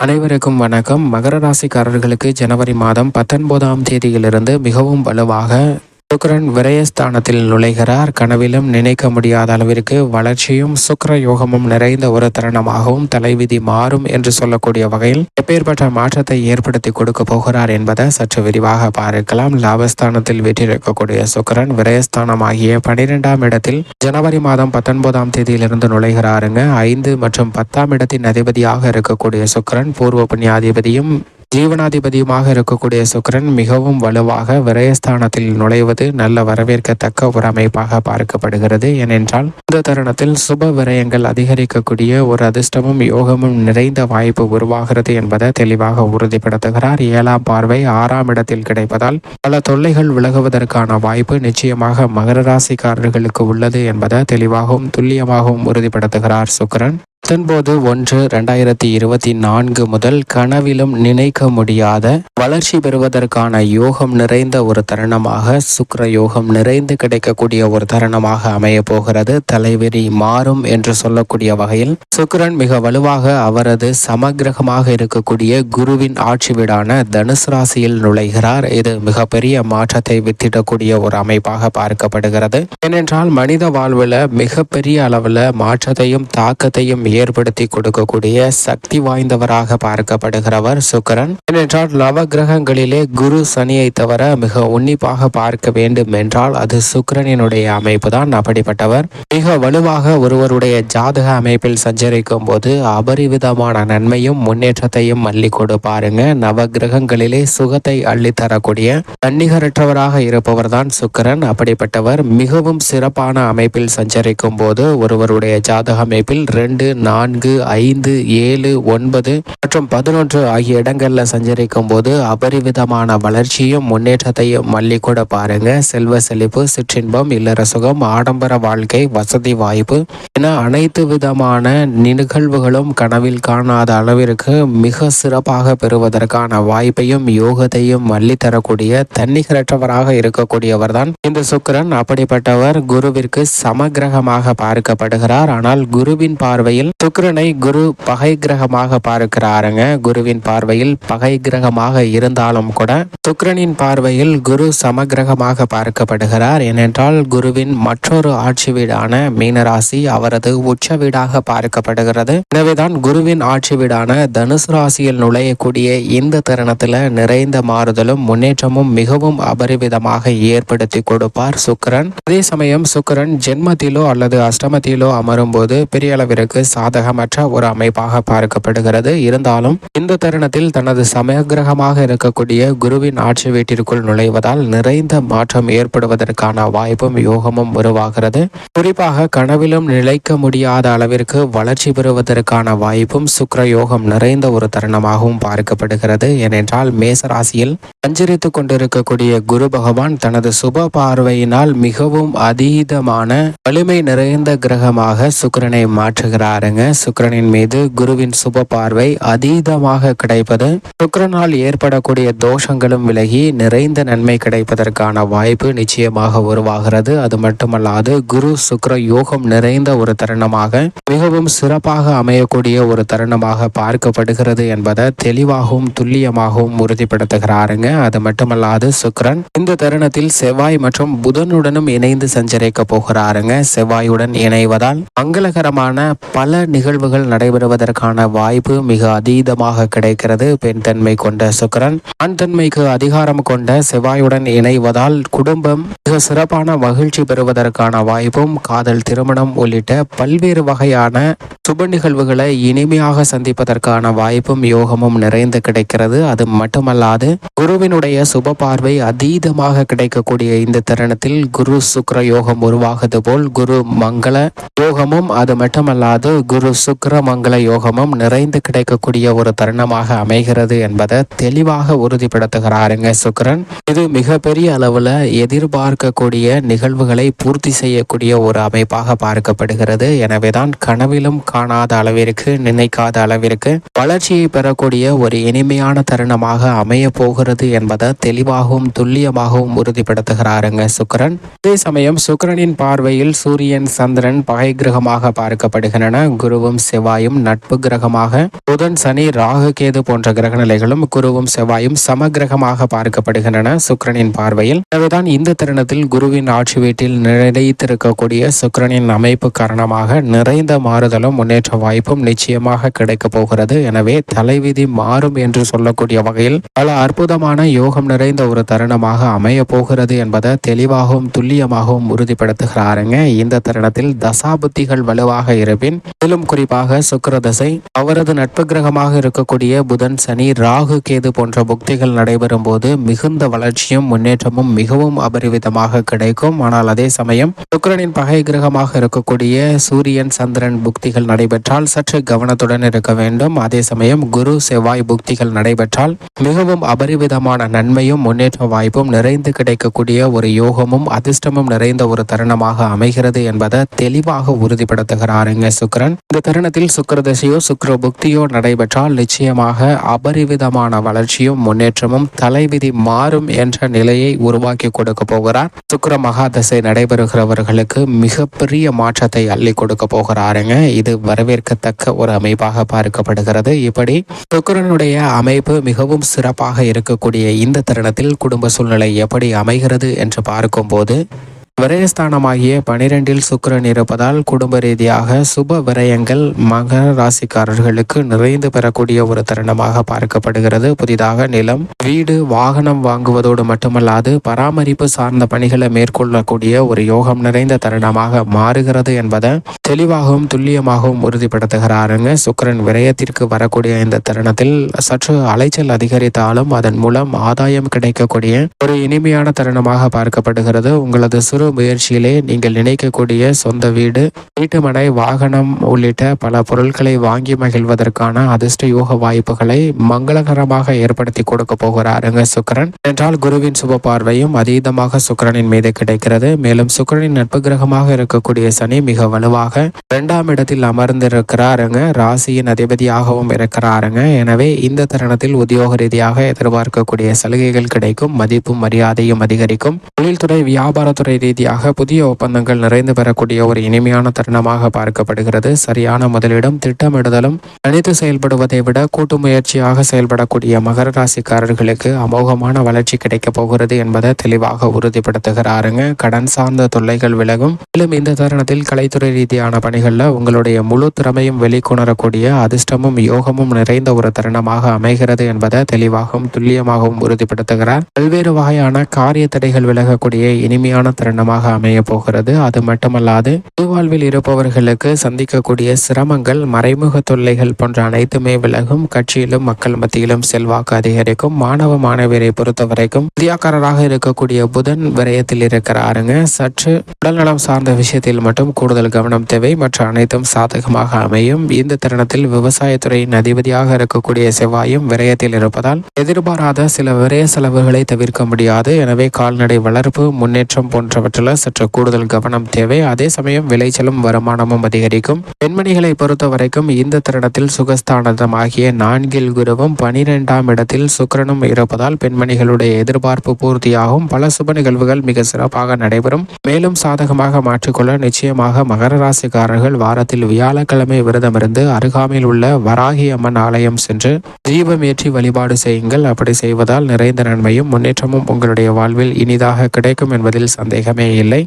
அனைவருக்கும் வணக்கம். மகர ராசிக்காரர்களுக்கு ஜனவரி மாதம் 19ஆம் தேதியிலிருந்து மிகவும் வலுவாக சுக்கிரன் விரயஸ்தானத்தில் நுழைகிறார். கனவிலும் நினைக்க முடியாத அளவிற்கு வளர்ச்சியும் சுக்கிர யோகமும் நிறைந்த ஒரு தருணமாகவும் தலைவிதி மாறும் என்று சொல்லக்கூடிய வகையில் எப்பேற்பட்ட மாற்றத்தை ஏற்படுத்தி கொடுக்க போகிறார் என்பதை சற்று விரிவாக பார்க்கலாம். லாபஸ்தானத்தில் வீற்றிருக்கக்கூடிய சுக்கிரன் விரயஸ்தானமாகிய 12ஆம் இடத்தில் ஜனவரி மாதம் 19ஆம் தேதியிலிருந்து நுழைகிறாருங்க. 5 மற்றும் 10ஆம் இடத்தின் அதிபதியாக இருக்கக்கூடிய சுக்கிரன் பூர்வ புண்ணியாதிபதியும் ஜீவனாதிபதியுமாக இருக்கக்கூடிய சுக்கிரன் மிகவும் வலுவாக விரயஸ்தானத்தில் நுழைவது நல்ல வரவேற்கத்தக்க ஒரு அமைப்பாக பார்க்கப்படுகிறது. ஏனென்றால் இந்த தருணத்தில் சுப விரயங்கள் அதிகரிக்கக்கூடிய ஒரு அதிர்ஷ்டமும் யோகமும் நிறைந்த வாய்ப்பு உருவாகிறது என்பதை தெளிவாக உறுதிப்படுத்துகிறார். 7ஆம் பார்வை 6ஆம் இடத்தில் கிடைப்பதால் பல தொல்லைகள் விலகுவதற்கான வாய்ப்பு நிச்சயமாக மகர ராசிக்காரர்களுக்கு உள்ளது என்பதை தெளிவாகவும் துல்லியமாகவும் உறுதிப்படுத்துகிறார் சுக்கிரன். 19/1/2024 முதல் கனவிலும் நினைக்க முடியாத வளர்ச்சி பெறுவதற்கான யோகம் நிறைந்த ஒரு தருணமாக சுக்கிர யோகம் நிறைந்து கிடைக்கக்கூடிய ஒரு தருணமாக அமைய போகிறது. தலைவிரி மாறும் என்று சொல்லக்கூடிய வகையில் சுக்கிரன் மிக வலுவாக அவரது சமகிரகமாக இருக்கக்கூடிய குருவின் ஆட்சி வீடான தனுசு ராசியில் நுழைகிறார். இது மிகப்பெரிய மாற்றத்தை வித்திடக்கூடிய ஒரு அமைப்பாக பார்க்கப்படுகிறது. ஏனென்றால் மனித வாழ்வில் மிகப்பெரிய அளவில் மாற்றத்தையும் தாக்கத்தையும் ஏற்படுத்தி கொடுக்கக்கூடிய சக்தி வாய்ந்தவராக பார்க்கப்படுகிறவர் சுக்கிரன். ஏனென்றால் நவ கிரகங்களிலே குரு சனியை தவிர மிக உன்னிப்பாக பார்க்க வேண்டும் என்றால் அது சுக்கிரனினுடைய அமைப்பு தான். அப்படிப்பட்டவர் மிக வலுவாக ஒருவருடைய ஜாதக அமைப்பில் சஞ்சரிக்கும் போது அபரிவிதமான நன்மையும் முன்னேற்றத்தையும் அள்ளி கொடுப்பாருங்க. நவ கிரகங்களிலே சுகத்தை அள்ளி தரக்கூடிய தன்னிகரற்றவராக இருப்பவர் தான் சுக்கிரன். அப்படிப்பட்டவர் மிகவும் சிறப்பான அமைப்பில் சஞ்சரிக்கும் போது ஒருவருடைய ஜாதக அமைப்பில் 2, 4, 5, 7, 9 மற்றும் 11 ஆகிய இடங்கள்ல சஞ்சரிக்கும் போது அபரிவிதமான வளர்ச்சியும் முன்னேற்றத்தையும் மல்லி கூட பாருங்க. செல்வ செழிப்பு, சிற்றின்பம், இல்லற சுகம், ஆடம்பர வாழ்க்கை, வசதி வாய்ப்பு என அனைத்து விதமான நிகழ்வுகளும் கனவில் காணாத அளவிற்கு மிக சிறப்பாக பெறுவதற்கான வாய்ப்பையும் யோகத்தையும் மல்லி தரக்கூடிய தன்னிகரற்றவராக இருக்கக்கூடியவர் தான் இந்த சுக்கிரன். அப்படிப்பட்டவர் குருவிற்கு சமகிரகமாக பார்க்கப்படுகிறார். ஆனால் குருவின் பார்வையில் சுக்கிரனை குரு பகை கிரகமாக பார்க்கிறாருங்க. குருவின் பார்வையில் பகை கிரகமாக இருந்தாலும் கூட சுக்கிரனின் பார்வையில் குரு சமகிரகமாக பார்க்கப்படுகிறார். ஏனென்றால் குருவின் மற்றொரு ஆட்சி வீடான மீனராசி அவரது உச்ச வீடாக பார்க்கப்படுகிறது. எனவேதான் குருவின் ஆட்சி வீடான தனுசு ராசியில் நுழையக்கூடிய இந்த தருணத்தில் நிறைந்த மாறுதலும் முன்னேற்றமும் மிகவும் அபரிவிதமாக ஏற்படுத்தி கொடுப்பார் சுக்கிரன். அதே சமயம் சுக்கிரன் ஜென்மத்திலோ அல்லது அஷ்டமத்திலோ அமரும் போது பெரிய அளவிற்கு சாதகமற்ற ஒரு அமைப்பாக பார்க்கப்படுகிறது. இருந்தாலும் இந்த தருணத்தில் தனது சமகிரகமாக இருக்கக்கூடிய குருவின் ஆட்சி வீட்டிற்குள் நுழைவதால் நிறைந்த மாற்றம் ஏற்படுவதற்கான வாய்ப்பும் யோகமும் உருவாகிறது. குறிப்பாக கனவிலும் நிலைக்க முடியாத அளவிற்கு வளர்ச்சி பெறுவதற்கான வாய்ப்பும் சுக்கிர யோகம் நிறைந்த ஒரு தருணமாகவும் பார்க்கப்படுகிறது. ஏனென்றால் மேசராசியில் சஞ்சரித்துக் கொண்டிருக்கக்கூடிய குரு பகவான் தனது சுப பார்வையினால் மிகவும் அதீதமான வலிமை நிறைந்த கிரகமாக சுக்கிரனை மாற்றுகிறாருங்க. சுக்கிரனின் மீது குருவின் சுப பார்வை அதீதமாக கிடைப்பது சுக்கிரனால் ஏற்படக்கூடிய தோஷங்களும் விலகி நிறைந்த நன்மை கிடைப்பதற்கான வாய்ப்பு நிச்சயமாக உருவாகிறது. அது மட்டுமல்லாது குரு சுக்கிர யோகம் நிறைந்த ஒரு தருணமாக மிகவும் சிறப்பாக அமையக்கூடிய ஒரு தருணமாக பார்க்கப்படுகிறது என்பதை தெளிவாகவும் துல்லியமாகவும் உறுதிப்படுத்துகிறாருங்க. அது மட்டுமல்லாது சுக்கிரன் இந்த தருணத்தில் செவ்வாய் மற்றும் புதனுடனும் இணைந்து சஞ்சரிக்க போகிறாருங்க. செவ்வாயுடன் இணைவதால் மங்களகரமான பல நிகழ்வுகள் நடைபெறுவதற்கான வாய்ப்பு மிக அதீதமாக கிடைக்கிறது. பெண் தன்மை கொண்ட சுக்கிரன் ஆண் தன்மைக்கு அதிகாரம் கொண்ட செவ்வாயுடன் இணைவதால் குடும்பம் மிக சிறப்பான மகிழ்ச்சி பெறுவதற்கான வாய்ப்பும் காதல், திருமணம் உள்ளிட்ட பல்வேறு வகையான சுப நிகழ்வுகளை இனிமையாக சந்திப்பதற்கான வாய்ப்பும் யோகமும் நிறைந்து கிடைக்கிறது. அது மட்டுமல்லாது குருவினுடைய சுப பார்வை அதீதமாக கிடைக்கக்கூடிய இந்த தருணத்தில் குரு சுக்கிர யோகம் உருவாகுது போல் குரு மங்கள யோகமும் அது மட்டுமல்லாது குரு சுக்கிர மங்கள யோகமும் நிறைந்து கிடைக்கக்கூடிய ஒரு தருணமாக அமைகிறது என்பதை தெளிவாக உறுதிப்படுத்துகிறாருங்க சுக்கிரன். இது மிகப்பெரிய அளவுல எதிர்பார்க்கக்கூடிய நிகழ்வுகளை பூர்த்தி செய்யக்கூடிய ஒரு அமைப்பாக பார்க்கப்படுகிறது. எனவேதான் கனவிலும் காணாத அளவிற்கு, நினைக்காத அளவிற்கு வளர்ச்சியை பெறக்கூடிய ஒரு இனிமையான தருணமாக அமைய போகிறது என்பதை தெளிவாகவும் துல்லியமாகவும் உறுதிப்படுத்துகிறாருங்க சுக்கிரன். அதே சமயம் சுக்கிரனின் பார்வையில் சூரியன், சந்திரன் பகை கிரகமாக பார்க்கப்படுகின்றன. குருவும் செவ்வாயும் நட்பு கிரகமாக, புதன் சனி ராகு கேது போன்ற கிரகநிலைகளும் குருவும் செவ்வாயும் சம கிரகமாக பார்க்கப்படுகின்றன சுக்கிரனின் பார்வையில். எனவேதான் இந்த தருணத்தில் குருவின் ஆட்சி வீட்டில் நிலைத்திருக்கக்கூடிய சுக்கிரனின் அமைப்பு காரணமாக நிறைந்த மாறுதலும் முன்னேற்ற வாய்ப்பும் நிச்சயமாக கிடைக்க போகிறது. எனவே தலைவிதி மாறும் என்று சொல்லக்கூடிய வகையில் பல அற்புதமான யோகம் நிறைந்த ஒரு தருணமாக அமைய போகிறது என்பதை தெளிவாகவும் துல்லியமாகவும் உறுதிப்படுத்துகிறாருங்க. இந்த தருணத்தில் தசாபுத்திகள் வலுவாக இருப்பின், மேலும் குறிப்பாக சுக்கிர தசை, அவரது நட்பு கிரகமாக இருக்கக்கூடிய புதன் சனி ராகு கேது போன்ற புக்திகள் நடைபெறும் போது மிகுந்த வளர்ச்சியும் முன்னேற்றமும் மிகவும் அபரிவிதமாக கிடைக்கும். ஆனால் அதே சமயம் சுக்கிரனின் பகை கிரகமாக இருக்கக்கூடிய சூரியன் சந்திரன் புக்திகள் நடைபெற்றால் சற்று கவனத்துடன் இருக்க வேண்டும். அதே சமயம் குரு செவ்வாய் புக்திகள் நடைபெற்றால் மிகவும் அபரிவிதமான நன்மையும் முன்னேற்ற வாய்ப்பும் நிறைந்து கிடைக்கக்கூடிய ஒரு யோகமும் அதிர்ஷ்டமும் நிறைந்த ஒரு தருணமாக அமைகிறது என்பதை தெளிவாக உறுதிப்படுத்துகிறாருங்க சுக்கிரன். இந்த தருணத்தில் சுக்கிர தசையோ சுக்கிர புக்தியோ நடைபெற்றால் நிச்சயமாக அபரிவிதமான வளர்ச்சியும் முன்னேற்றமும் தலைவிதி மாறும் என்ற நிலையை உருவாக்கி கொடுக்க போகிறார். சுக்கிர மகா தசை நடைபெறுகிறவர்களுக்கு மிகப்பெரிய மாற்றத்தை அள்ளி கொடுக்க போகிறாருங்க. இது வரவேற்கத்தக்க ஒரு அமைப்பாக பார்க்கப்படுகிறது. இப்படி சுக்கிரனுடைய அமைப்பு மிகவும் சிறப்பாக இருக்கக்கூடிய இந்த தருணத்தில் குடும்ப சூழ்நிலை எப்படி அமைகிறது என்று பார்க்கும்போது, விரயஸ்தானமாகிய 12 சுக்கிரன் இருப்பதால் குடும்ப ரீதியாக சுப விரயங்கள் மகர ராசிக்காரர்களுக்கு நிறைந்து பெறக்கூடிய ஒரு தருணமாக பார்க்கப்படுகிறது. புதிதாக நிலம், வீடு, வாகனம் வாங்குவதோடு மட்டுமல்லாது பராமரிப்பு சார்ந்த பணிகளை மேற்கொள்ளக்கூடிய ஒரு யோகம் நிறைந்த தருணமாக மாறுகிறது என்பதை தெளிவாகவும் துல்லியமாகவும் உறுதிப்படுத்துகிறாருங்க. சுக்கிரன் விரயத்திற்கு வரக்கூடிய இந்த தருணத்தில் சற்று அலைச்சல் அதிகரித்தாலும் அதன் மூலம் ஆதாயம் கிடைக்கக்கூடிய ஒரு இனிமையான தருணமாக பார்க்கப்படுகிறது. உங்களது சிறு முயற்சியிலே நீங்கள் நினைக்கக்கூடிய சொந்த வீடு, வீட்டுமனை, வாகனம் உள்ளிட்ட பல பொருட்களை வாங்கி மகிழ்வதற்கான அதிர்ஷ்ட யோக வாய்ப்புகளை மங்களகரமாக ஏற்படுத்தி கொடுக்க போகிறாருங்க சுக்கிரன். என்றால் குருவின் சுப பார்வையும் அதீதமாக சுக்கிரனின் மீது கிடைக்கிறது. மேலும் சுக்கிரனின் நட்பு கிரகமாக இருக்கக்கூடிய சனி மிக வலுவாக 2ஆம் இடத்தில் அமர்ந்திருக்கிறாருங்க. ராசியின் அதிபதியாகவும் இருக்கிறாருங்க. எனவே இந்த தருணத்தில் உத்தியோக ரீதியாக எதிர்பார்க்கக்கூடிய சலுகைகள் கிடைக்கும். மதிப்பும் மரியாதையும் அதிகரிக்கும். தொழில்துறை வியாபாரத்துறை ரீதியாக புதிய ஒப்பந்தங்கள் நிறைந்து பெறக்கூடிய ஒரு இனிமையான தருணமாக பார்க்கப்படுகிறது. சரியான முதலிடம், திட்டமிடுதலும் தனித்து செயல்படுவதை விட கூட்டு முயற்சியாக செயல்படக்கூடிய மகர ராசிக்காரர்களுக்கு அமோகமான வளர்ச்சி கிடைக்க போகிறது என்பதை தெளிவாக உறுதிப்படுத்துகிறாருங்க. கடன் சார்ந்த தொல்லைகள் விலகும். மேலும் இந்த தருணத்தில் கலைத்துறை ரீதியான பணிகளில் உங்களுடைய முழு திறமையும் வெளிக்கொணரக்கூடிய அதிர்ஷ்டமும் யோகமும் நிறைந்த ஒரு தருணமாக அமைகிறது என்பதை தெளிவாகவும் துல்லியமாகவும் உறுதிப்படுத்துகிறார். பல்வேறு வகையான காரிய தடைகள் விலகக்கூடிய இனிமையான தருணமாக அமைய போகிறது. அது மட்டுமல்லாது வாழ்வில் இருப்பவர்களுக்கு சந்திக்கக்கூடிய சிரமங்கள், மறைமுக தொல்லைகள் போன்ற அனைத்துமே விலகும். கட்சியிலும் மக்கள் மத்தியிலும் செல்வாக்கு அதிகரிக்கும். மாணவ மாணவியரை பொறுத்தவரைக்கும் வித்தியாக்காரராக இருக்கக்கூடிய புதன் விரயத்தில் இருக்கிறாருங்க. சற்று உடல்நலம் சார்ந்த விஷயத்தில் மட்டும் கூடுதல் கவனம் தேவை. மற்ற அனைத்தும் சாதகமாக அமையும். இந்த தருணத்தில் விவசாயத்துறையின் அதிபதியாக இருக்கக்கூடிய செவ்வாயும் விரயத்தில் இருப்பதால் எதிர்பாராத சில விரய செலவுகளை தவிர்க்க முடியாது. எனவே கால்நடை வளர்ப்பு, முன்னேற்றம் போன்றவற்றில் சற்று கூடுதல் கவனம் தேவை. அதே சமயம் விளைச்சலும் வருமானமும் அதிகரிக்கும். பெண்மணிகளை பொறுத்த வரைக்கும் இந்த தருணத்தில் சுகஸ்தானமாகிய 4 குருவும் 12ஆம் இடத்தில் சுக்கிரனும் இருப்பதால் பெண்மணிகளுடைய எதிர்பார்ப்பு பூர்த்தியாகும். பல சுப நிகழ்வுகள் மிக சிறப்பாக நடைபெறும். மேலும் சாதகமாக மாற்றிக்கொள்ள நிச்சயமாக மகர ராசிக்காரர்கள் வாரத்தில் வியாழக்கிழமை விரதமிருந்து அருகாமையில் உள்ள வராகி அம்மன் ஆலயம் சென்று தீபம் ஏற்றி வழிபாடு செய்யுங்கள். அப்படி செய்வதால் நிறைந்த நன்மையும் முன்னேற்றமும் உங்களுடைய வாழ்வில் இனிதாக கிடைக்கும் என்பதில் சந்தேகமே இல்லை.